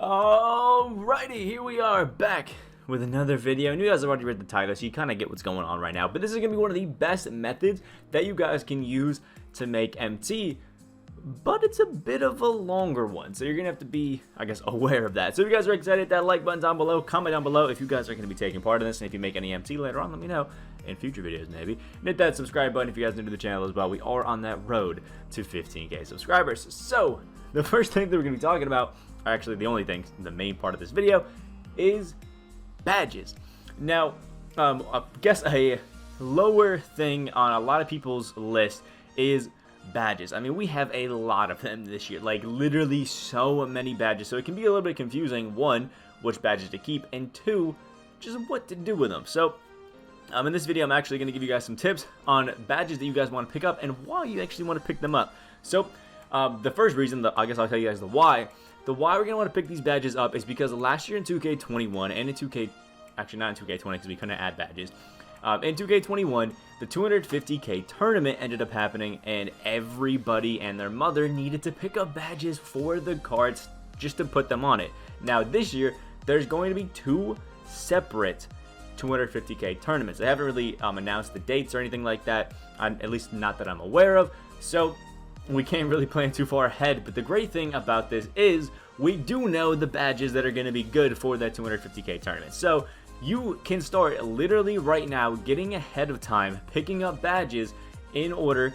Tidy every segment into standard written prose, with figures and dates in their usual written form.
Alrighty, here we are back with another video. And you guys have already read the title, so you kind of get what's going on right now. But this is going to be one of the best methods that you guys can use to make MT. But it's a bit of a longer one, so you're going to have to be, I guess, aware of that. So if you guys are excited, hit that like button down below, comment down below if you guys are going to be taking part in this, and if you make any MT later on, let me know in future videos maybe. And hit that subscribe button if you guys are new to the channel as well. We are on that road to 15K subscribers. So the first thing that we're going to be talking about, actually the only thing, the main part of this video, is badges. Now, I guess a lower thing on a lot of people's list is badges. I mean, we have a lot of them this year, like literally so many badges, so it can be a little bit confusing, one, which badges to keep, and two, just what to do with them. So in this video, I'm actually going to give you guys some tips on badges that you guys want to pick up and why you actually want to pick them up. So the first reason, I guess I'll tell you guys the why we're going to want to pick these badges up is because last year in 2K21 and in 2K, actually not in 2K20 because we couldn't add badges, in 2K21, the 250K tournament ended up happening, and everybody and their mother needed to pick up badges for the cards just to put them on it. Now this year, there's going to be two separate 250K tournaments. They haven't really announced the dates or anything like that, at least not that I'm aware of, so we can't really plan too far ahead. But the great thing about this is we do know the badges that are going to be good for that 250K tournament. So you can start literally right now getting ahead of time, picking up badges in order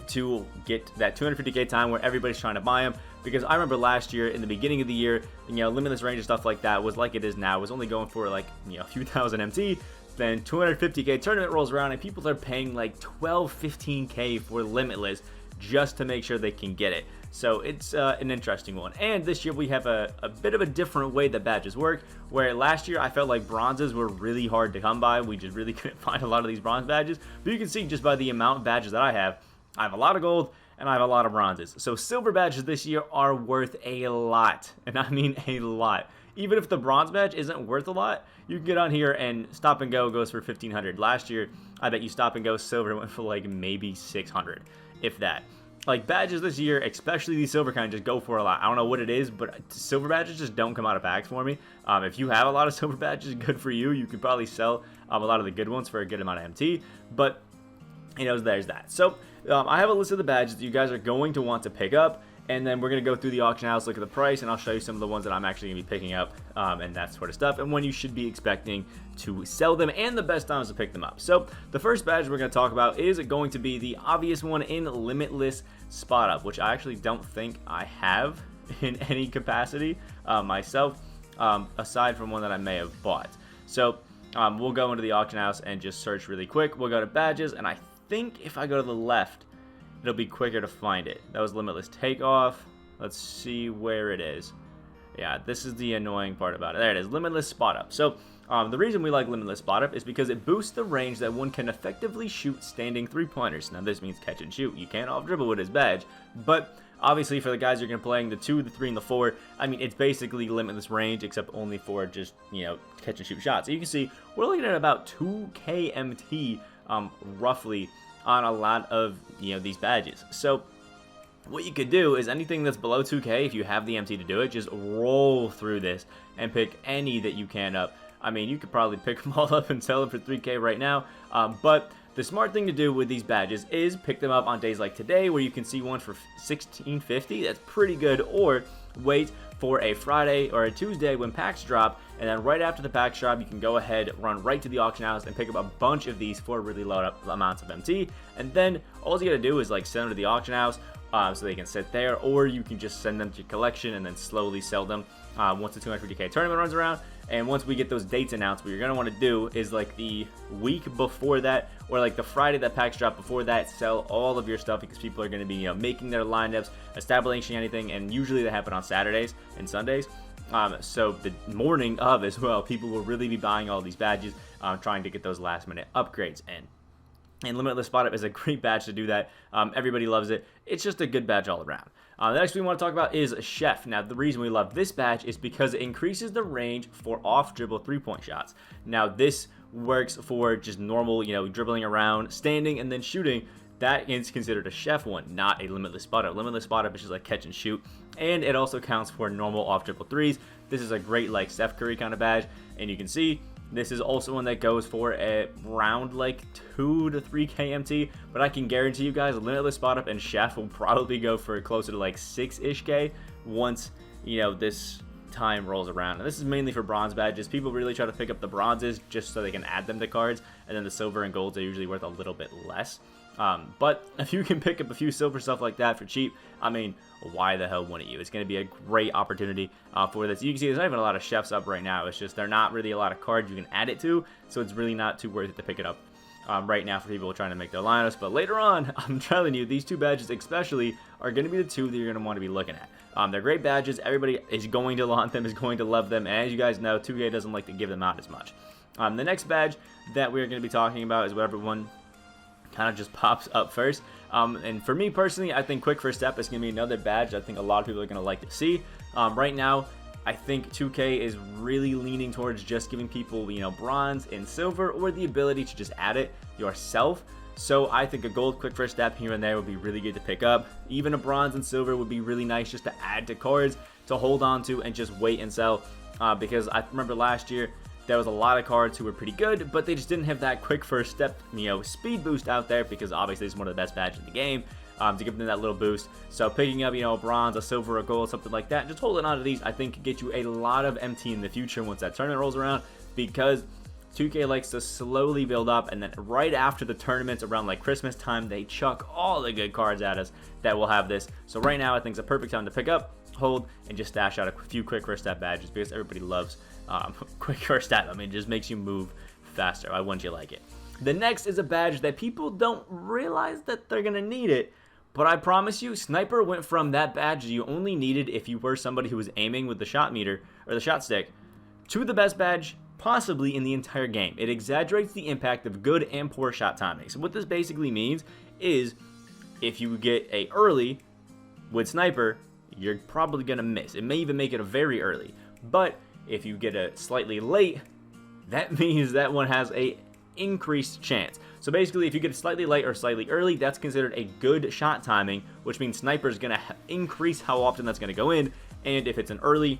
to get that 250K time where everybody's trying to buy them. Because I remember last year, in the beginning of the year, you know, limitless range and stuff like that was like it is now. It was only going for like, you know, a few thousand MT. Then 250K tournament rolls around and people are paying like 12, 15K for limitless just to make sure they can get it. So it's an interesting one. And this year we have a bit of a different way that badges work, where last year I felt like bronzes were really hard to come by. We just really couldn't find a lot of these bronze badges. But you can see just by the amount of badges that I have a lot of gold and I have a lot of bronzes. So silver badges this year are worth a lot, and I mean a lot. Even if the bronze badge isn't worth a lot, you can get on here and stop and go goes for 1500. Last year, I bet you stop and go silver went for like maybe 600, if that. Like badges this year, especially these silver kind, just go for a lot. I don't know what it is, but silver badges just don't come out of packs for me. If you have a lot of silver badges, good for you. You could probably sell a lot of the good ones for a good amount of MT, but you know, there's that. So I have a list of the badges that you guys are going to want to pick up, and then we're going to go through the auction house, look at the price, and I'll show you some of the ones that I'm actually going to be picking up, and that sort of stuff, and when you should be expecting to sell them, and the best times to pick them up. So the first badge we're going to talk about is going to be the obvious one in Limitless Spot Up, which I actually don't think I have in any capacity myself, aside from one that I may have bought. So we'll go into the auction house and just search really quick. We'll go to badges, and I think if I go to the left, it'll be quicker to find it. That was Limitless Takeoff. Let's see where it is. Yeah, this is the annoying part about it. There it is, Limitless Spot Up. So the reason we like Limitless Spot Up is because it boosts the range that one can effectively shoot standing three-pointers. Now this means catch and shoot. You can't off-dribble with his badge, but obviously for the guys you're going to be playing, the 2, the 3, and the 4, I mean, it's basically limitless range, except only for just, you know, catch and shoot shots. So you can see we're looking at about 2K MT roughly on a lot of, you know, these badges. So what you could do is anything that's below 2K, if you have the MT to do it, just roll through this and pick any that you can up. I mean, you could probably pick them all up and sell them for 3K right now, but the smart thing to do with these badges is pick them up on days like today, where you can see one for 1650. That's pretty good. Or wait for a Friday or a Tuesday when packs drop, and then right after the packs drop, you can go ahead, run right to the auction house, and pick up a bunch of these for really low amounts of MT. And then all you gotta do is like send them to the auction house, so they can sit there, or you can just send them to your collection and then slowly sell them once the 250K tournament runs around. And once we get those dates announced, what you're going to want to do is like the week before that, or like the Friday that packs drop before that, sell all of your stuff, because people are going to be, you know, making their lineups, establishing anything, and usually they happen on Saturdays and Sundays. So the morning of as well, people will really be buying all these badges, trying to get those last minute upgrades in. And Limitless Spot Up is a great badge to do that. Everybody loves it. It's just a good badge all around. The next we want to talk about is Chef. Now, the reason we love this badge is because it increases the range for off-dribble three-point shots. Now, this works for just normal, you know, dribbling around, standing, and then shooting. That is considered a chef one, not a limitless spot up. Limitless spot up is just like catch and shoot. and it also counts for normal off dribble threes. This is a great like Steph Curry kind of badge, and you can see this is also one that goes for around like 2 to 3K MT, but I can guarantee you guys Limitless Spot Up and Chef will probably go for closer to like 6-ish K once, you know, this time rolls around. And this is mainly for bronze badges. People really try to pick up the bronzes just so they can add them to cards, and then the silver and golds are usually worth a little bit less. But if you can pick up a few silver stuff like that for cheap, I mean, why the hell wouldn't you? It's going to be a great opportunity for this. You can see there's not even a lot of chefs up right now. It's just they're not really a lot of cards you can add it to, so it's really not too worth it to pick it up right now for people trying to make their lineups. But later on, I'm telling you, these two badges especially are going to be the two that you're going to want to be looking at. They're great badges. Everybody is going to want them, is going to love them, and as you guys know, 2K doesn't like to give them out as much. The next badge that we're going to be talking about is whatever one kind of just pops up first. And for me personally, I think Quick First Step is going to be another badge I think a lot of people are going to like to see. Right now, I think 2K is really leaning towards just giving people, you know, bronze and silver, or the ability to just add it yourself. So I think a gold Quick First Step here and there would be really good to pick up. Even a bronze and silver would be really nice just to add to cards to hold on to and just wait and sell. Because I remember last year, there was a lot of cards who were pretty good, but they just didn't have that Quick First Step, you know, speed boost out there, because obviously it's one of the best badges in the game, to give them that little boost. So picking up, you know, a bronze, a silver, a gold, something like that, just holding on to these, I think could get you a lot of MT in the future once that tournament rolls around, because 2K likes to slowly build up, and then right after the tournaments around like Christmas time, they chuck all the good cards at us that will have this. So right now I think it's a perfect time to pick up, hold, and just stash out a few Quick First Step badges, because everybody loves Quick First Step. I mean, it just makes you move faster. Why wouldn't you like it? The next is a badge that people don't realize that they're gonna need it, but I promise you, Sniper went from that badge you only needed if you were somebody who was aiming with the shot meter or the shot stick, to the best badge possibly in the entire game. It exaggerates the impact of good and poor shot timing. So what this basically means is if you get a early with Sniper, you're probably gonna miss. It may even make it a very early, but if you get a slightly late, that means that one has a increased chance. So basically, if you get a slightly late or slightly early, that's considered a good shot timing, which means Sniper is going to increase how often that's going to go in. And if it's an early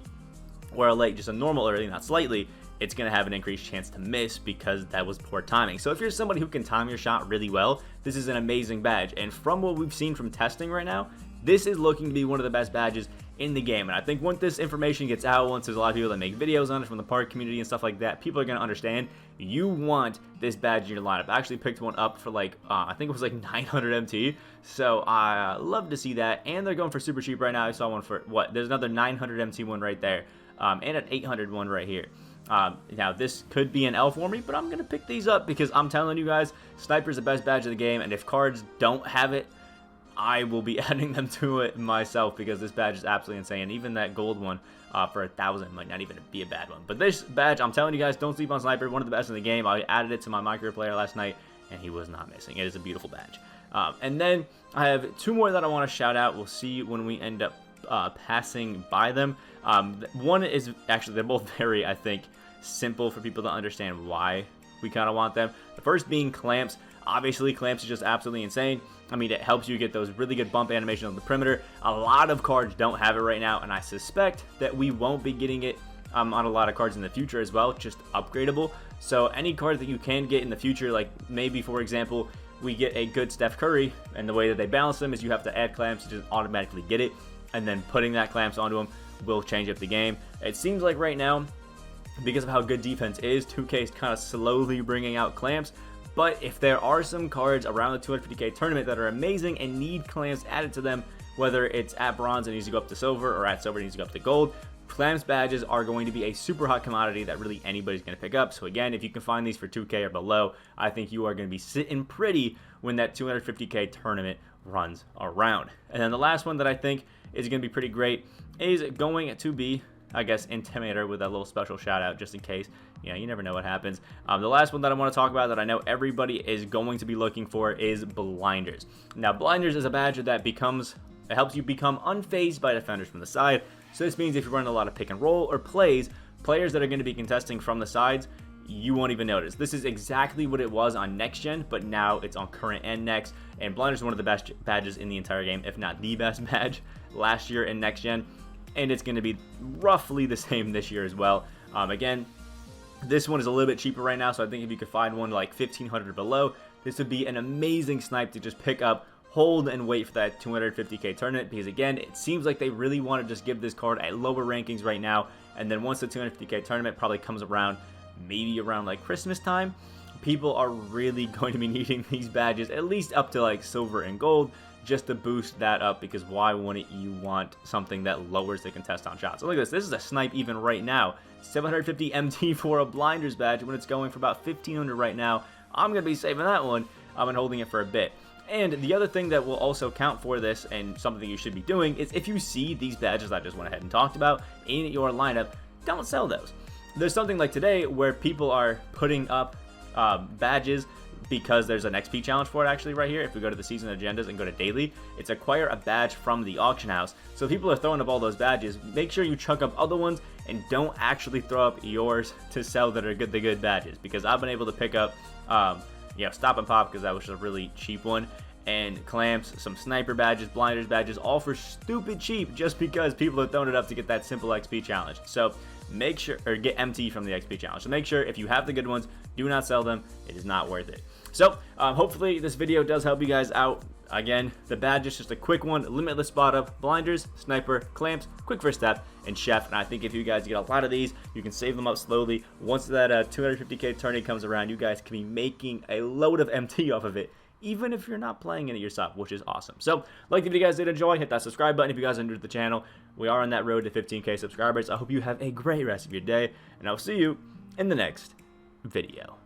or a late, just a normal early, not slightly, it's going to have an increased chance to miss because that was poor timing. So if you're somebody who can time your shot really well, this is an amazing badge. And from what we've seen from testing right now, this is looking to be one of the best badges in the game. And I think once this information gets out, once there's a lot of people that make videos on it from the park community and stuff like that, people are going to understand you want this badge in your lineup. I actually picked one up for like, I think it was like 900 MT. So I love to see that. And they're going for super cheap right now. I saw one for, what, there's another 900 MT one right there. And an 800 one right here. Now this could be an L for me, but I'm going to pick these up because I'm telling you guys, Sniper's the best badge of the game. And if cards don't have it, I will be adding them to it myself because this badge is absolutely insane. Even that gold one for 1,000 might not even be a bad one. But this badge, I'm telling you guys, don't sleep on Sniper. One of the best in the game. I added it to my micro player last night, and he was not missing. It is a beautiful badge. And then I have two more that I want to shout out. We'll see when we end up passing by them. One is actually, they're both very, I think, simple for people to understand why we kind of want them. The first being clamps. Obviously, clamps is just absolutely insane. I mean, it helps you get those really good bump animations on the perimeter. A lot of cards don't have it right now, and I suspect that we won't be getting it on a lot of cards in the future as well, just upgradable. So any card that you can get in the future, like maybe, for example, we get a good Steph Curry, and the way that they balance them is you have to add clamps to just automatically get it, and then putting that clamps onto them will change up the game. It seems like right now, because of how good defense is, 2K is kind of slowly bringing out clamps. But if there are some cards around the 250K tournament that are amazing and need clamps added to them, whether it's at bronze and needs to go up to silver, or at silver and needs to go up to gold, clamps badges are going to be a super hot commodity that really anybody's going to pick up. So again, if you can find these for 2K or below, I think you are going to be sitting pretty when that 250K tournament runs around. And then the last one that I think is going to be pretty great is going to be, I guess, Intimidator, with that little special shout out just in case. You know, you never know what happens. The last one that I want to talk about that I know everybody is going to be looking for is Blinders. Now, Blinders is a badge that it helps you become unfazed by defenders from the side. So this means if you're running a lot of pick and roll or players that are going to be contesting from the sides, you won't even notice. This is exactly what it was on next gen, but now it's on current and next. And blinders is one of the best badges in the entire game, if not the best badge last year in next gen, and it's going to be roughly the same this year as well. Again, this one is a little bit cheaper right now, so I think if you could find one like 1500 below, this would be an amazing snipe to just pick up, hold, and wait for that 250K tournament, because again, it seems like they really want to just give this card at lower rankings right now, and then once the 250K tournament probably comes around, maybe around like Christmas time, people are really going to be needing these badges, at least up to like silver and gold, just to boost that up, because why wouldn't you want something that lowers the contest on shots? So look at this is a snipe even right now, 750 MT for a blinders badge when it's going for about 1500 right now. I'm going to be saving that one and holding it for a bit. And the other thing that will also count for this, and something you should be doing, is if you see these badges I just went ahead and talked about in your lineup, don't sell those. There's something like today where people are putting up badges because there's an XP challenge for it actually right here. If we go to the season agendas and go to daily, it's acquire a badge from the auction house. So if people are throwing up all those badges, make sure you chunk up other ones and don't actually throw up yours to sell that are the good badges, because I've been able to pick up stop and pop, because that was just a really cheap one, and clamps, some sniper badges, blinders badges, all for stupid cheap, just because people are throwing it up to get that simple XP challenge. So make sure, or get MT from the XP challenge. So make sure if you have the good ones, do not sell them. It is not worth it. So hopefully this video does help you guys out. Again, the badge is just a quick one, limitless spot up, blinders, sniper, clamps, quick first step, and chef. And I think if you guys get a lot of these, you can save them up slowly. Once that 250K tourney comes around, you guys can be making a load of MT off of it, even if you're not playing it yourself, which is awesome. So, like if you guys did enjoy, hit that subscribe button if you guys are new to the channel. We are on that road to 15K subscribers. I hope you have a great rest of your day, and I'll see you in the next video.